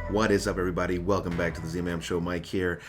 What is up, everybody? Welcome back to the Z-Man Show. Mike here.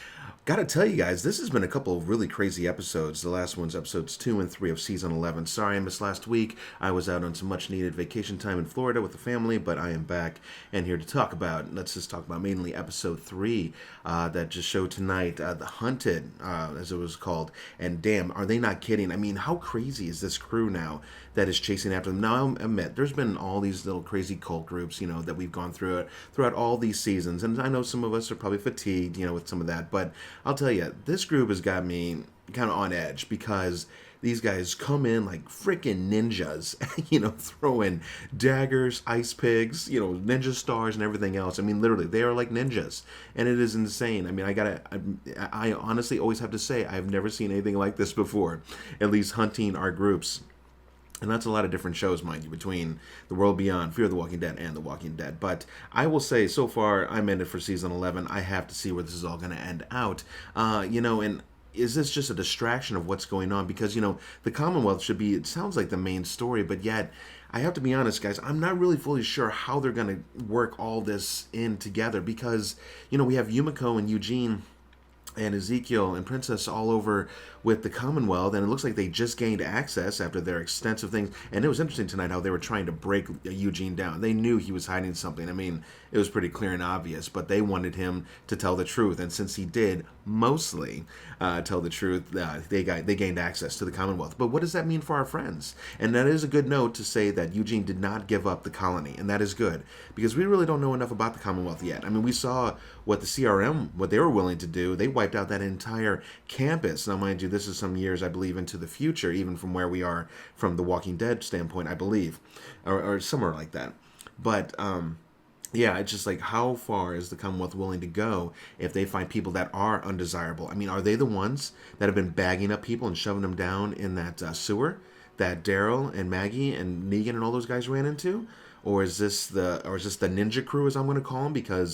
Gotta tell you guys, this has been a couple of really crazy episodes. The last one's episodes 2 and 3 of season 11. Sorry I missed last week. I was out on some much-needed vacation time in Florida with the family, but I am back and here to talk about, let's just talk about mainly episode 3 that just showed tonight, The Hunted, as it was called. And damn, are they not kidding? I mean, how crazy is this crew now that is chasing after them? Now, I'll admit, there's been all these little crazy cult groups, that we've gone through throughout all these seasons. And I know some of us are probably fatigued, with some of that, but I'll tell you, this group has got me kind of on edge because these guys come in like freaking ninjas, throwing daggers, ice pigs, ninja stars and everything else. I mean, literally, they are like ninjas, and it is insane. I mean, I honestly always have to say, I've never seen anything like this before, at least hunting our groups. And that's a lot of different shows, mind you, between The World Beyond, Fear of the Walking Dead, and The Walking Dead. But I will say, so far, I'm in it for season 11. I have to see where this is all going to end out. And is this just a distraction of what's going on? Because, the Commonwealth should be, it sounds like the main story, but yet, I have to be honest, guys, I'm not really fully sure how they're going to work all this in together. Because, we have Yumiko and Eugene and Ezekiel and Princess all over with the Commonwealth, and it looks like they just gained access after their extensive things. And it was interesting tonight how they were trying to break Eugene down. They knew he was hiding something. I mean, it was pretty clear and obvious, but they wanted him to tell the truth. And since he did mostly tell the truth, they gained access to the Commonwealth. But what does that mean for our friends? And that is a good note to say that Eugene did not give up the colony, and that is good, because we really don't know enough about the Commonwealth yet. I mean, we saw what the CRM, what they were willing to do. They wiped out that entire campus. Now, mind you, this is some years, I believe, into the future, even from where we are from the Walking Dead standpoint, I believe, or somewhere like that. But yeah, it's just like, how far is the Commonwealth willing to go if they find people that are undesirable? I mean, are they the ones that have been bagging up people and shoving them down in that sewer that Daryl and Maggie and Negan and all those guys ran into? Or is this the ninja crew, as I'm going to call them?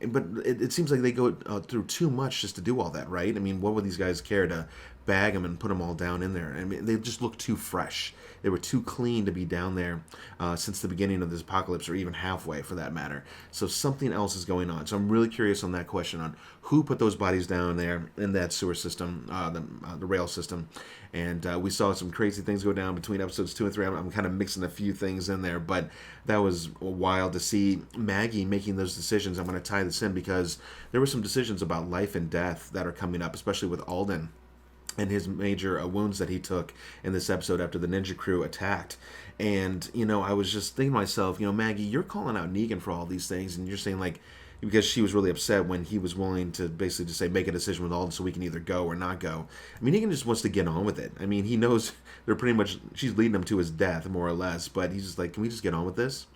But it seems like they go through too much just to do all that, right? I mean, what would these guys care to bag them and put them all down in there? I mean, they just look too fresh. They were too clean to be down there since the beginning of this apocalypse, or even halfway for that matter. So something else is going on. So I'm really curious on that question, on who put those bodies down there in that sewer system, the rail system. And we saw some crazy things go down between episodes 2 and 3. I'm kind of mixing a few things in there, but that was wild to see Maggie making those decisions. I'm going to tie this in because there were some decisions about life and death that are coming up, especially with Alden and his major wounds that he took in this episode after the ninja crew attacked. And, I was just thinking to myself, Maggie, you're calling out Negan for all these things, and you're saying, like, because she was really upset when he was willing to basically just say, make a decision with Alden so we can either go or not go. I mean, Negan just wants to get on with it. I mean, he knows they're pretty much, she's leading him to his death, more or less, but he's just like, can we just get on with this?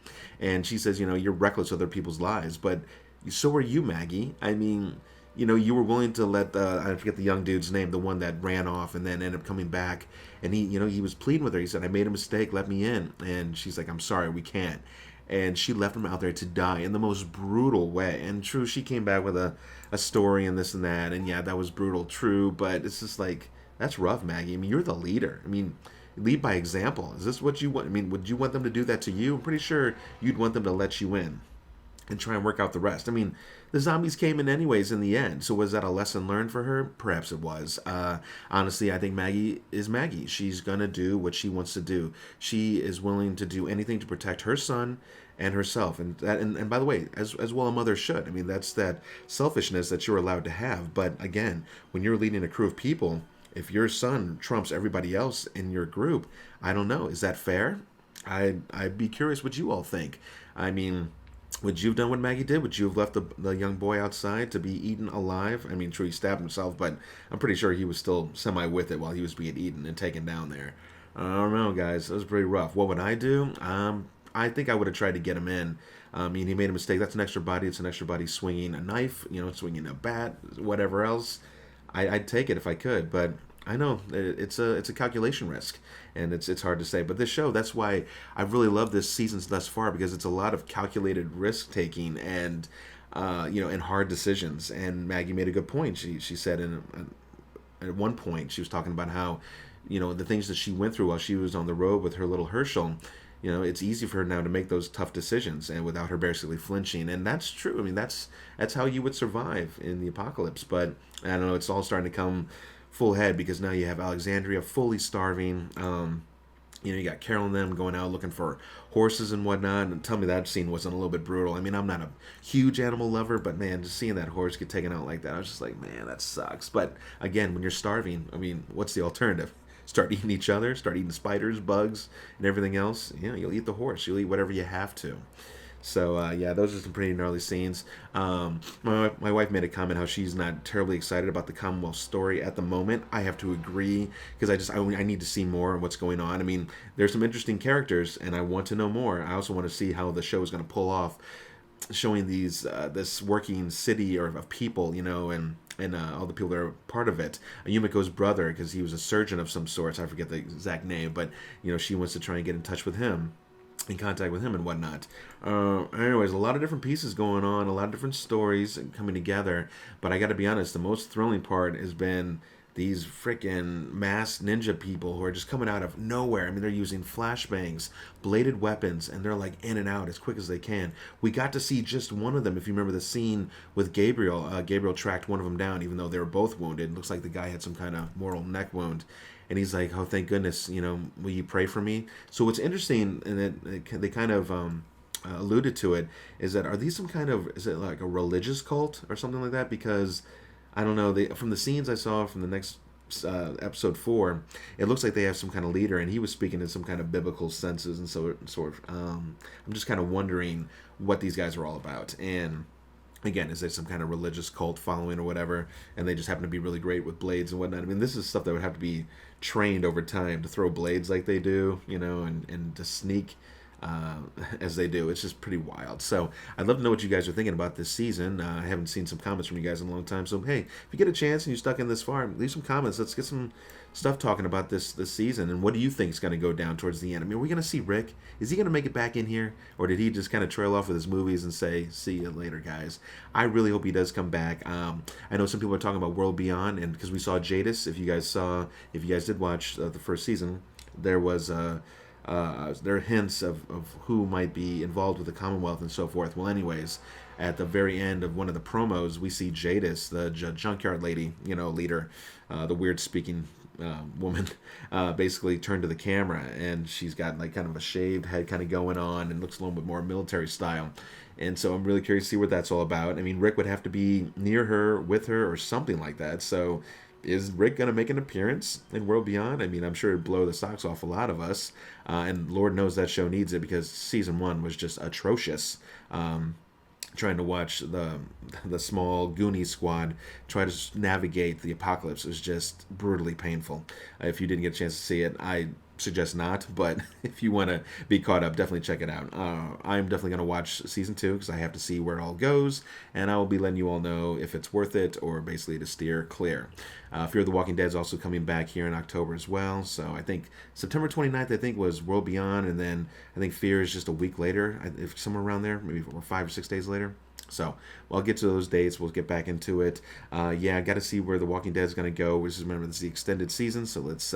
And she says, you're reckless of other people's lives, but so are you, Maggie. I mean, you were willing to let I forget the young dude's name, the one that ran off and then ended up coming back, and he was pleading with her. He said, I made a mistake, let me in. And she's like, I'm sorry, we can't. And she left him out there to die in the most brutal way. And true, she came back with a story and this and that, and yeah, that was brutal, true, but it's just like, that's rough, Maggie. I mean, you're the leader. I mean, lead by example. Is this what you want? I mean, would you want them to do that to you? I'm pretty sure you'd want them to let you in and try and work out the rest. I mean, the zombies came in anyways in the end. So was that a lesson learned for her? Perhaps it was. Honestly, I think Maggie is Maggie. She's going to do what she wants to do. She is willing to do anything to protect her son and herself. And by the way, as well a mother should. I mean, that's that selfishness that you're allowed to have. But again, when you're leading a crew of people, if your son trumps everybody else in your group, I don't know. Is that fair? I'd be curious what you all think. I mean, would you have done what Maggie did? Would you have left the young boy outside to be eaten alive? I mean, true, he stabbed himself, but I'm pretty sure he was still semi with it while he was being eaten and taken down there. I don't know, guys. It was pretty rough. What would I do? I think I would have tried to get him in. I mean, he made a mistake. That's an extra body. It's an extra body swinging a knife, swinging a bat, whatever else. I'd take it if I could, but I know it's a calculation risk, and it's hard to say. But this show, that's why I really love this season thus far, because it's a lot of calculated risk taking and and hard decisions. And Maggie made a good point. She said in at one point she was talking about how, the things that she went through while she was on the road with her little Herschel. It's easy for her now to make those tough decisions and without her basically flinching. And that's true. I mean, that's how you would survive in the apocalypse. But I don't know, it's all starting to come full head because now you have Alexandria fully starving. You got Carol and them going out looking for horses and whatnot. And tell me that scene wasn't a little bit brutal. I mean, I'm not a huge animal lover, but man, just seeing that horse get taken out like that, I was just like, man, that sucks. But again, when you're starving, I mean, what's the alternative? Start eating each other, start eating spiders, bugs, and everything else. You'll eat the horse. You'll eat whatever you have to. So yeah, those are some pretty gnarly scenes. My wife made a comment how she's not terribly excited about the Commonwealth story at the moment. I have to agree because I need to see more of what's going on. I mean, there's some interesting characters, and I want to know more. I also want to see how the show is going to pull off showing this working city or of people, and all the people that are part of it. Yumiko's brother, because he was a surgeon of some sorts. I forget the exact name, but she wants to try and get in touch with him, in contact with him and whatnot. Anyways, a lot of different pieces going on, a lot of different stories coming together. But I got to be honest, the most thrilling part has been these freaking masked ninja people who are just coming out of nowhere. I mean, they're using flashbangs, bladed weapons, and they're like in and out as quick as they can. We got to see just one of them. If you remember the scene with Gabriel, Gabriel tracked one of them down, even though they were both wounded. It looks like the guy had some kind of mortal neck wound. And he's like, oh, thank goodness, will you pray for me? So what's interesting, and they kind of alluded to it, is that are these some kind of, is it like a religious cult or something like that? Because I don't know. From the scenes I saw from the next episode 4, it looks like they have some kind of leader, and he was speaking in some kind of biblical senses and sort of. I'm just kind of wondering what these guys are all about. And again, is there some kind of religious cult following or whatever, and they just happen to be really great with blades and whatnot? I mean, this is stuff that would have to be trained over time to throw blades like they do, and to sneak as they do. It's just pretty wild. So I'd love to know what you guys are thinking about this season. I haven't seen some comments from you guys in a long time. So hey, if you get a chance and you stuck in this far, leave some comments. Let's get some stuff talking about this season. And what do you think is going to go down towards the end? I mean, are we going to see Rick? Is he going to make it back in here? Or did he just kind of trail off with his movies and say, see you later, guys? I really hope he does come back. I know some people are talking about World Beyond, and because we saw Jadis, if you guys did watch the first season, there was there are hints of who might be involved with the Commonwealth and so forth. Well, anyways, at the very end of one of the promos, we see Jadis, the junkyard lady, leader, the weird speaking woman, basically turn to the camera, and she's got like kind of a shaved head kind of going on and looks a little bit more military style. And so I'm really curious to see what that's all about. I mean, Rick would have to be near her, with her, or something like that. So is Rick going to make an appearance in World Beyond? I mean, I'm sure it'd blow the socks off a lot of us. And Lord knows that show needs it because season 1 was just atrocious. Trying to watch the small Goonie squad try to navigate the apocalypse is just brutally painful. If you didn't get a chance to see it, I suggest not, but if you want to be caught up, definitely check it out. I'm definitely going to watch season 2 because I have to see where it all goes, and I will be letting you all know if it's worth it or basically to steer clear. Fear of the Walking Dead is also coming back here in October as well, so I think September 29th I think was World Beyond, and then I think Fear is just a week later, if somewhere around there, maybe 5 or 6 days later. So, well, I'll get to those dates. We'll get back into it. Yeah, I got to see where The Walking Dead is going to go. Remember, this is the extended season, so let's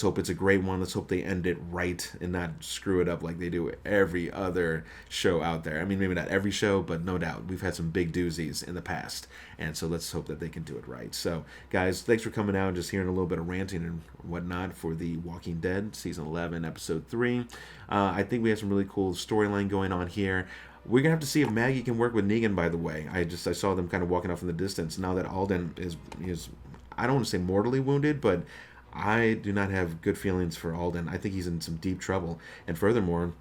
hope it's a great one. Let's hope they end it right and not screw it up like they do every other show out there. I mean, maybe not every show, but no doubt we've had some big doozies in the past, and so let's hope that they can do it right. So, guys, thanks for coming out and just hearing a little bit of ranting and whatnot for The Walking Dead, Season 11, Episode 3. I think we have some really cool storyline going on here. We're gonna have to see if Maggie can work with Negan. By the way, I saw them kind of walking off in the distance. Now that Alden is I don't want to say mortally wounded, but I do not have good feelings for Alden. I think he's in some deep trouble. And furthermore,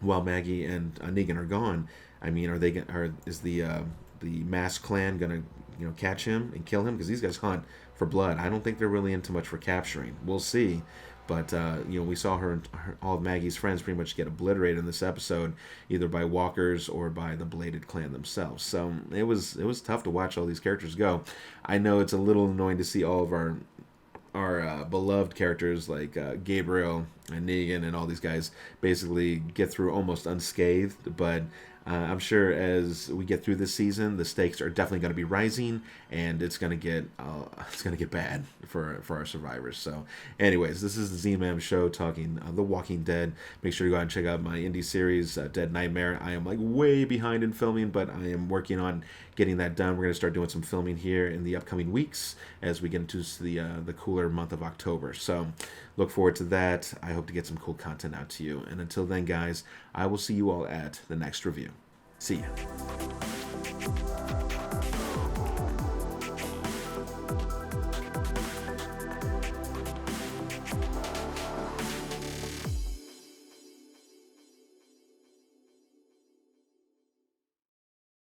while Maggie and Negan are gone, I mean, is the Masked Clan gonna catch him and kill him? Because these guys hunt for blood. I don't think they're really into much for capturing. We'll see. But, we saw all of Maggie's friends pretty much get obliterated in this episode, either by walkers or by the Bladed Clan themselves. So it was tough to watch all these characters go. I know it's a little annoying to see all of our beloved characters like Gabriel and Negan and all these guys basically get through almost unscathed, but I'm sure as we get through this season, the stakes are definitely going to be rising, and it's going to get bad for our survivors. So, anyways, this is the Z-Man Show talking The Walking Dead. Make sure to go out and check out my indie series, Dead Nightmare. I am like way behind in filming, but I am working on getting that done. We're going to start doing some filming here in the upcoming weeks as we get into the cooler month of October. So look forward to that. I hope to get some cool content out to you. And until then, guys, I will see you all at the next review. See ya.